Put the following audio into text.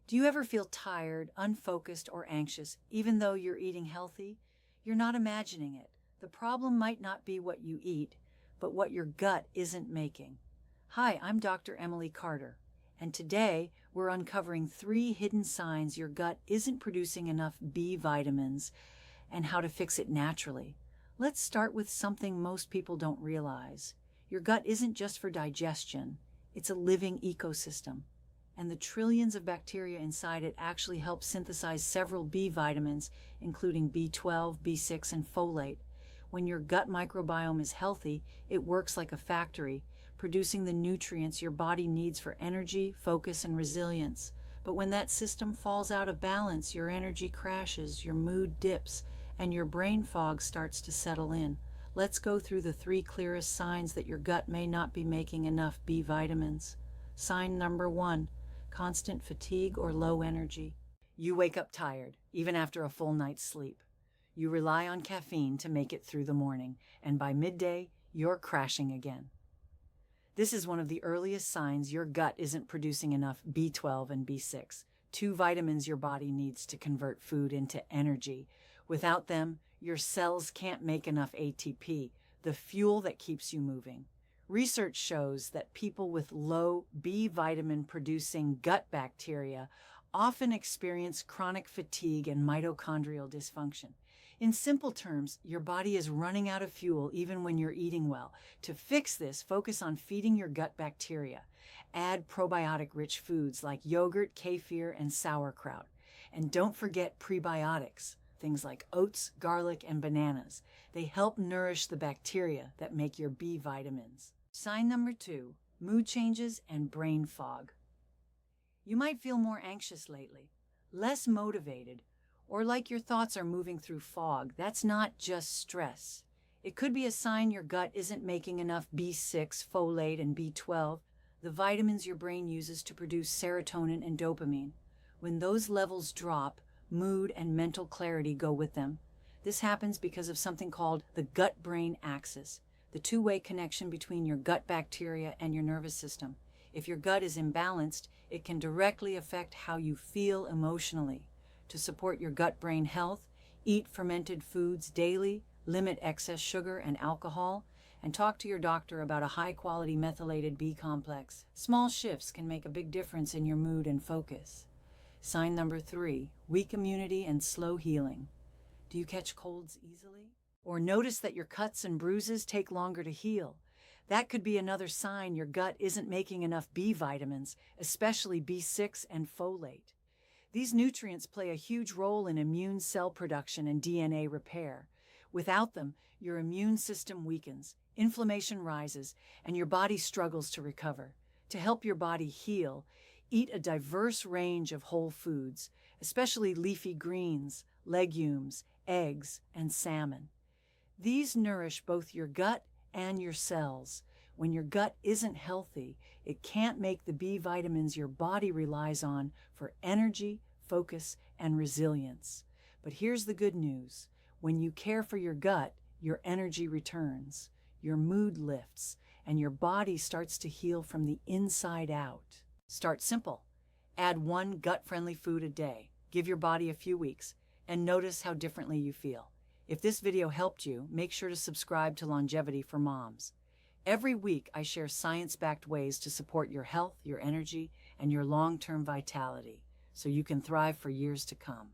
Do you ever feel tired, unfocused, or anxious, even though you're eating healthy? You're not imagining it. The problem might not be what you eat, but what your gut isn't making. Hi, I'm Dr. Emily Carter, and today we're uncovering 3 hidden signs your gut isn't producing enough B vitamins and how to fix it naturally. Let's start with something most people don't realize. Your gut isn't just for digestion, it's a living ecosystem. And the trillions of bacteria inside it actually help synthesize several B vitamins, including B12, B6, and folate. When your gut microbiome is healthy, it works like a factory, producing the nutrients your body needs for energy, focus, and resilience. But when that system falls out of balance, your energy crashes, your mood dips, and your brain fog starts to settle in. Let's go through the 3 clearest signs that your gut may not be making enough B vitamins. Sign number 1. Constant fatigue or low energy. You wake up tired, even after a full night's sleep. You rely on caffeine to make it through the morning, and by midday, you're crashing again. This is one of the earliest signs your gut isn't producing enough B12 and B6, 2 vitamins your body needs to convert food into energy. Without them, your cells can't make enough ATP, the fuel that keeps you moving. Research shows that people with low B vitamin producing gut bacteria often experience chronic fatigue and mitochondrial dysfunction. In simple terms, your body is running out of fuel even when you're eating well. To fix this, focus on feeding your gut bacteria. Add probiotic-rich foods like yogurt, kefir, and sauerkraut. And don't forget prebiotics, things like oats, garlic, and bananas. They help nourish the bacteria that make your B vitamins. Sign number 2, mood changes and brain fog. You might feel more anxious lately, less motivated, or like your thoughts are moving through fog. That's not just stress. It could be a sign your gut isn't making enough B6, folate, and B12, the vitamins your brain uses to produce serotonin and dopamine. When those levels drop, mood and mental clarity go with them. This happens because of something called the gut-brain axis, the two-way connection between your gut bacteria and your nervous system. If your gut is imbalanced, it can directly affect how you feel emotionally. To support your gut-brain health, eat fermented foods daily, limit excess sugar and alcohol, and talk to your doctor about a high-quality methylated B complex. Small shifts can make a big difference in your mood and focus. Sign number 3, weak immunity and slow healing. Do you catch colds easily? Or notice that your cuts and bruises take longer to heal? That could be another sign your gut isn't making enough B vitamins, especially B6 and folate. These nutrients play a huge role in immune cell production and DNA repair. Without them, your immune system weakens, inflammation rises, and your body struggles to recover. To help your body heal, eat a diverse range of whole foods, especially leafy greens, legumes, eggs, and salmon. These nourish both your gut and your cells. When your gut isn't healthy, it can't make the B vitamins your body relies on for energy, focus, and resilience. But here's the good news. When you care for your gut, your energy returns, your mood lifts, and your body starts to heal from the inside out. Start simple. Add 1 gut-friendly food a day. Give your body a few weeks, and notice how differently you feel. If this video helped you, make sure to subscribe to Longevity for Moms. Every week, I share science-backed ways to support your health, your energy, and your long-term vitality, so you can thrive for years to come.